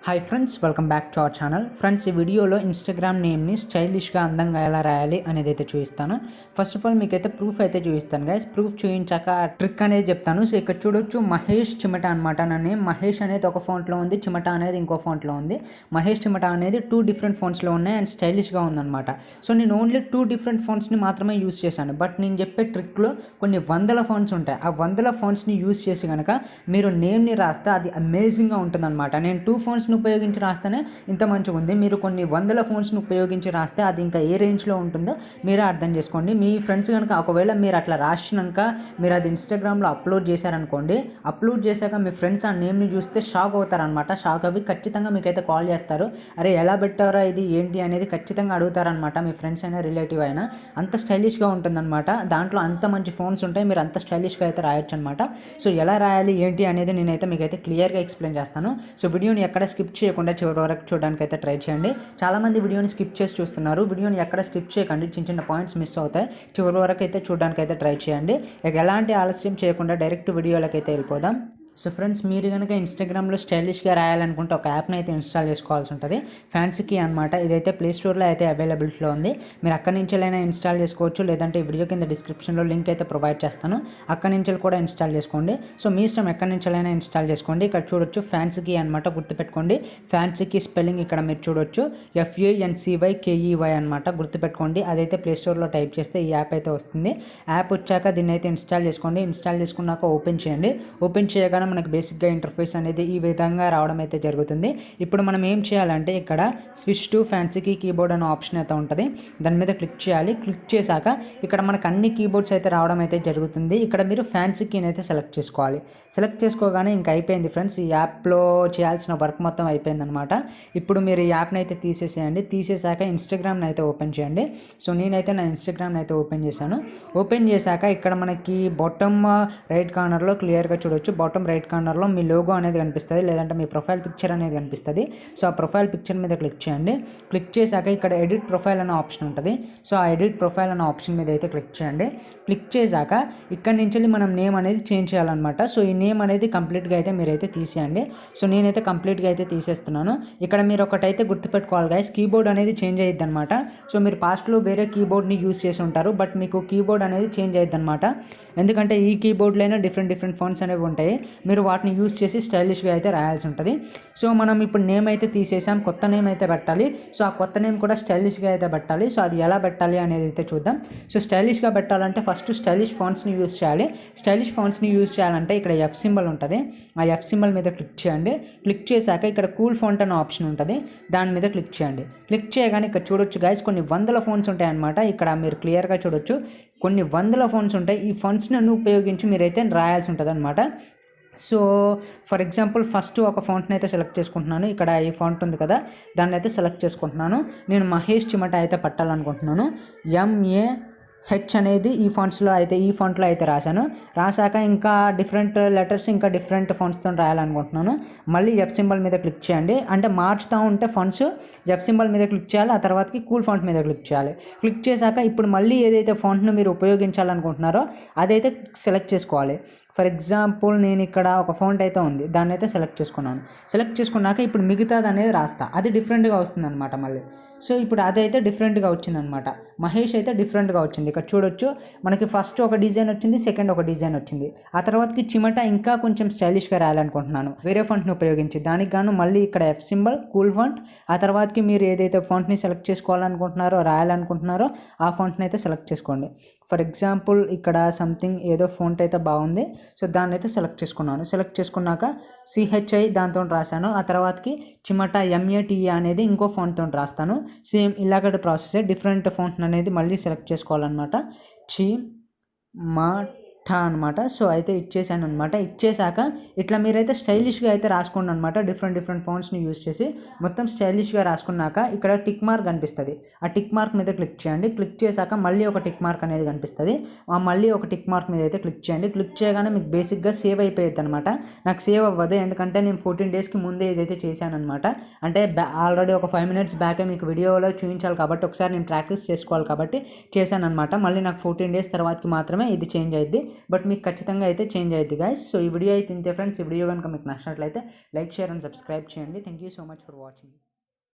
Hi friends, welcome back to our channel. Friends, ఈ వీడియోలో Instagram నేమ్ని స్టైలిష్గా అందంగా ఎలా రాయాలి అనేది అయితే చూపిస్తాను. ఫస్ట్ ఆఫ్ ఆల్ మీకైతే ప్రూఫ్ అయితే చూపిస్తాను గైస్. ప్రూఫ్ చూపించాక ట్రిక్ అనేది చెప్తాను. సో ఇక్కడ చూడొచ్చు, మహేష్ చిమట అనమాట నా నేమ్. మహేష్ అనేది ఒక ఫాంట్లో ఉంది, చిమట అనేది ఇంకో ఫాంట్లో ఉంది. మహేష్ చిమట అనేది 2 డిఫరెంట్ ఫాంట్స్లో ఉన్నాయి అండ్ స్టైలిష్గా ఉందన్నమాట. సో నేను ఓన్లీ 2 డిఫరెంట్ ఫాంట్స్ని మాత్రమే యూస్ చేశాను. బట్ నేను చెప్పే ట్రిక్లో కొన్ని వందల ఫాంట్స్ ఉంటాయి. ఆ వందల ఫాంట్స్ని యూస్ చేసి కనుక మీరు నేమ్ని రాస్తే అది అమేజింగ్గా ఉంటుందన్నమాట. నేను 2 ఫాంట్స్ని ఉపయోగించి రాస్తేనే ఇంత మంచిగా ఉంది. మీరు కొన్ని వందల ఫోన్స్ని ఉపయోగించి రాస్తే అది ఇంకా ఏ రేంజ్లో ఉంటుందో మీరే అర్థం చేసుకోండి. మీ ఫ్రెండ్స్ కనుక ఒకవేళ మీరు అట్లా రాసినాక మీరు అది ఇన్స్టాగ్రామ్లో అప్లోడ్ చేశారనుకోండి, అప్లోడ్ చేశాక మీ ఫ్రెండ్స్ ఆ నేమ్ని చూస్తే షాక్ అవుతారనమాట. షాక్ అవి ఖచ్చితంగా మీకైతే కాల్ చేస్తారు. అరే ఎలా పెట్టారా ఇది ఏంటి అనేది ఖచ్చితంగా అడుగుతారనమాట. మీ ఫ్రెండ్స్ అయినా రిలేటివ్ అయినా అంత స్టైలిష్గా ఉంటుందన్నమాట. దాంట్లో అంత మంచి ఫోన్స్ ఉంటాయి, మీరు అంత స్టైలిష్గా అయితే రాయొచ్చు అనమాట. సో ఎలా రాయాలి ఏంటి అనేది నేనైతే మీకైతే క్లియర్గా ఎక్స్ప్లెయిన్ చేస్తాను. సో వీడియోని ఎక్కడ స్కిప్ చేయకుండా చివరి వరకు చూడడానికి అయితే ట్రై చేయండి. చాలామంది వీడియోని స్కిప్ చేసి చూస్తున్నారు. వీడియోని ఎక్కడ స్కిప్ చేయకండి, చిన్న చిన్న పాయింట్స్ మిస్ అవుతాయి. చివరి వరకు అయితే చూడడానికి అయితే ట్రై చేయండి. ఇక ఎలాంటి ఆలస్యం చేయకుండా డైరెక్ట్ వీడియోలోకి అయితే వెళ్ళిపోదాం. సో ఫ్రెండ్స్, మీరు కనుక ఇన్స్టాగ్రామ్లో స్టైలిష్గా రాయాలనుకుంటే ఒక యాప్ని అయితే ఇన్స్టాల్ చేసుకోవాల్సి ఉంటుంది. ఫ్యాన్సీకి అనమాట. ఇదైతే ప్లే స్టోర్లో అయితే అవైలబిలిటీలో ఉంది. మీరు అక్కడి నుంచి అయినా ఇన్స్టాల్ చేసుకోవచ్చు, లేదంటే ఈ వీడియో కింద డిస్క్రిప్షన్లో లింక్ అయితే ప్రొవైడ్ చేస్తాను. అక్కడి నుంచి కూడా ఇన్స్టాల్ చేసుకోండి. సో మీ ఇష్టం, ఎక్కడి నుంచి అయినా ఇన్స్టాల్ చేసుకోండి. ఇక్కడ చూడొచ్చు ఫ్యాన్సీకి అనమాట, గుర్తుపెట్టుకోండి. ఫ్యాన్సీకి స్పెల్లింగ్ ఇక్కడ మీరు చూడొచ్చు, FANCYKEY అనమాట, గుర్తుపెట్టుకోండి. అదైతే ప్లే స్టోర్లో టైప్ చేస్తే ఈ యాప్ అయితే వస్తుంది. యాప్ వచ్చాక దీన్ని అయితే ఇన్స్టాల్ చేసుకోండి. ఇన్స్టాల్ చేసుకున్నాక ఓపెన్ చేయండి. ఓపెన్ చేయగానే మనకు బేసిక్గా ఇంటర్ఫేస్ అనేది ఈ విధంగా రావడం అయితే జరుగుతుంది. ఇప్పుడు మనం ఏం చేయాలంటే ఇక్కడ స్విచ్ టు ఫ్యాన్సీకి కీబోర్డ్ అనే ఆప్షన్ అయితే ఉంటుంది. దాని మీద క్లిక్ చేయాలి. క్లిక్ చేశాక ఇక్కడ మనకు అన్ని కీబోర్డ్స్ అయితే రావడం అయితే జరుగుతుంది. ఇక్కడ మీరు ఫ్యాన్సీ కీని అయితే సెలెక్ట్ చేసుకోవాలి. సెలెక్ట్ చేసుకోగానే ఇంకా అయిపోయింది ఫ్రెండ్స్. ఈ యాప్లో చేయాల్సిన వర్క్ మొత్తం అయిపోయింది అనమాట. ఇప్పుడు మీరు ఈ యాప్ని అయితే తీసేసేయండి. తీసేశాక ఇన్స్టాగ్రామ్ని అయితే ఓపెన్ చేయండి. సో నేనైతే నా ఇన్స్టాగ్రామ్ని అయితే ఓపెన్ చేశాను. ఓపెన్ చేశాక ఇక్కడ మనకి బాటమ్ రైట్ కార్నర్లో క్లియర్గా చూడొచ్చు. బాటమ్ రైట్ కార్నర్లో మీ లోగో అనేది కనిపిస్తుంది, లేదంటే మీ ప్రొఫైల్ పిక్చర్ అనేది కనిపిస్తుంది. సో ఆ ప్రొఫైల్ పిక్చర్ మీద క్లిక్ చేయండి. క్లిక్ చేశాక ఇక్కడ ఎడిట్ ప్రొఫైల్ అనే ఆప్షన్ ఉంటుంది. సో ఆ ఎడిట్ ప్రొఫైల్ అనే ఆప్షన్ మీద అయితే క్లిక్ చేయండి. క్లిక్ చేశాక ఇక్కడ నుంచి మనం నేమ్ అనేది చేంజ్ చేయాలన్నమాట. సో ఈ నేమ్ అనేది కంప్లీట్గా అయితే మీరైతే తీసేయండి. సో నేనైతే కంప్లీట్గా అయితే తీసేస్తున్నాను. ఇక్కడ మీరు ఒకటైతే గుర్తుపెట్టుకోవాలి గైస్, కీబోర్డ్ అనేది చేంజ్ అయ్యిద్ది అనమాట. సో మీరు పాస్ట్లో వేరే కీబోర్డ్ని యూస్ చేసి ఉంటారు, బట్ మీకు కీబోర్డ్ అనేది చేంజ్ అయ్యిద్ది అనమాట. ఎందుకంటే ఈ కీబోర్డ్లోనే డిఫరెంట్ ఫోన్స్ అనేవి ఉంటాయి. మీరు వాటిని యూస్ చేసి స్టైలిష్గా అయితే రాయాల్సి ఉంటుంది. సో మనం ఇప్పుడు నేమ్ అయితే తీసేసాం, కొత్త నేమ్ అయితే పెట్టాలి. సో ఆ కొత్త నేమ్ కూడా స్టైలిష్గా అయితే పెట్టాలి. సో అది ఎలా పెట్టాలి అనేది అయితే చూద్దాం. సో స్టైలిష్గా పెట్టాలంటే ఫస్ట్ స్టైలిష్ ఫాంట్స్ని యూస్ చేయాలి. స్టైలిష్ ఫాంట్స్ని యూస్ చేయాలంటే ఇక్కడ F సింబల్ ఉంటుంది. ఆ F సింబల్ మీద క్లిక్ చేయండి. క్లిక్ చేశాక ఇక్కడ కూల్ ఫాంట్ అనే ఆప్షన్ ఉంటుంది. దాని మీద క్లిక్ చేయండి. క్లిక్ చేయగానే ఇక్కడ చూడొచ్చు గైస్, కొన్ని వందల ఫోన్స్ ఉంటాయన్నమాట. ఇక్కడ మీరు క్లియర్గా చూడొచ్చు, కొన్ని వందల ఫోన్స్ ఉంటాయి. ఈ ఫోన్స్ని ఉపయోగించి మీరైతే రాయాల్సి ఉంటుంది అనమాట. సో ఫర్ ఎగ్జాంపుల్ ఫస్ట్ ఒక ఫాంట్ని అయితే సెలెక్ట్ చేసుకుంటున్నాను. ఇక్కడ ఈ ఫాంట్ ఉంది కదా, దాన్ని అయితే సెలెక్ట్ చేసుకుంటున్నాను. నేను మహేష్ చిమట అయితే పట్టాలనుకుంటున్నాను. MAH అనేది ఈ ఫాంట్లో అయితే రాశాను. రాశాక ఇంకా డిఫరెంట్ లెటర్స్, ఇంకా డిఫరెంట్ ఫాంట్స్తో రాయాలనుకుంటున్నాను. మళ్ళీ F సింబల్ మీద క్లిక్ చేయండి. అంటే మార్చుతూ ఉంటే ఫాంట్స్ F సింబల్ మీద క్లిక్ చేయాలి. ఆ తర్వాతకి కూల్ ఫాంట్ మీద క్లిక్ చేయాలి. క్లిక్ చేశాక ఇప్పుడు మళ్ళీ ఏదైతే ఫాంట్ను మీరు ఉపయోగించాలనుకుంటున్నారో అదైతే సెలెక్ట్ చేసుకోవాలి. ఫర్ ఎగ్జాంపుల్ నేను ఇక్కడ ఒక ఫాంట్ అయితే ఉంది, దాన్ని అయితే సెలెక్ట్ చేసుకున్నాను. సెలెక్ట్ చేసుకున్నాక ఇప్పుడు మిగతాది అనేది రాస్తా. అది డిఫరెంట్గా వస్తుంది అనమాట మళ్ళీ. సో ఇప్పుడు అదైతే డిఫరెంట్గా వచ్చిందనమాట. మహేష్ అయితే డిఫరెంట్గా వచ్చింది. ఇక్కడ చూడొచ్చు, మనకి ఫస్ట్ ఒక డిజైన్ వచ్చింది, సెకండ్ ఒక డిజైన్ వచ్చింది. ఆ తర్వాతకి చిమట ఇంకా కొంచెం స్టైలిష్గా రాయాలనుకుంటున్నాను వేరే ఫాంట్ని ఉపయోగించి. దానికి గాను మళ్ళీ ఇక్కడ F సింబల్, కూల్ ఫాంట్, ఆ తర్వాతకి మీరు ఏదైతే ఫాంట్ని సెలెక్ట్ చేసుకోవాలనుకుంటున్నారో, రాయాలనుకుంటున్నారో ఆ ఫాంట్ని అయితే సెలెక్ట్ చేసుకోండి. ఫర్ ఎగ్జాంపుల్ ఇక్కడ సంథింగ్ ఏదో ఫాంట్ అయితే బాగుంది. సో దాన్ని అయితే సెలెక్ట్ చేసుకున్నాను. సెలెక్ట్ చేసుకున్నాక CHI దాంతో రాశాను. ఆ తర్వాతకి చిమట MATA అనేది ఇంకో ఫాంట్తో రాస్తాను. సేమ్ ఇలాగ ప్రాసెస్. డిఫరెంట్ ఫాంట్ అనేది మళ్ళీ సెలెక్ట్ చేసుకోవాలన్నమాట. చిమట అనమాట. సో అయితే ఇచ్చేసాను అనమాట. ఇచ్చేసాక ఇట్లా మీరైతే స్టైలిష్గా అయితే రాసుకోండి అనమాట. డిఫరెంట్ ఫాంట్స్ని యూస్ చేసి మొత్తం స్టైలిష్గా రాసుకున్నాక ఇక్కడ టిక్ మార్క్ కనిపిస్తుంది. ఆ టిక్ మార్క్ మీద క్లిక్ చేయండి. క్లిక్ చేశాక మళ్ళీ ఒక టిక్ మార్క్ అనేది కనిపిస్తుంది. మళ్ళీ ఒక టిక్ మార్క్ మీద అయితే క్లిక్ చేయండి. క్లిక్ చేయగానే మీకు బేసిక్గా సేవ్ అయిపోయింది అనమాట. నాకు సేవ్ అవ్వదు, ఎందుకంటే నేను 14 డేస్కి ముందే ఇదైతే చేశాను అనమాట. అంటే ఆల్రెడీ ఒక 5 minutes బ్యాకే మీకు వీడియోలో చూపించాలి కాబట్టి, ఒకసారి నేను ప్రాక్టీస్ చేసుకోవాలి కాబట్టి చేశాను అనమాట. మళ్ళీ నాకు 14 days తర్వాతకి మాత్రమే ఇది చేంజ్ అయ్యింది. బట్ మీకు ఖచ్చితంగా అయితే చేంజ్ అవుతుంది గైస్. సో ఈ వీడియో అయితే ఇంతే ఫ్రెండ్స్. ఈ వీడియో కనుక మీకు నచ్చినట్లయితే లైక్, షేర్ అండ్ సబ్స్క్రైబ్ చేయండి. Thank you so much for watching.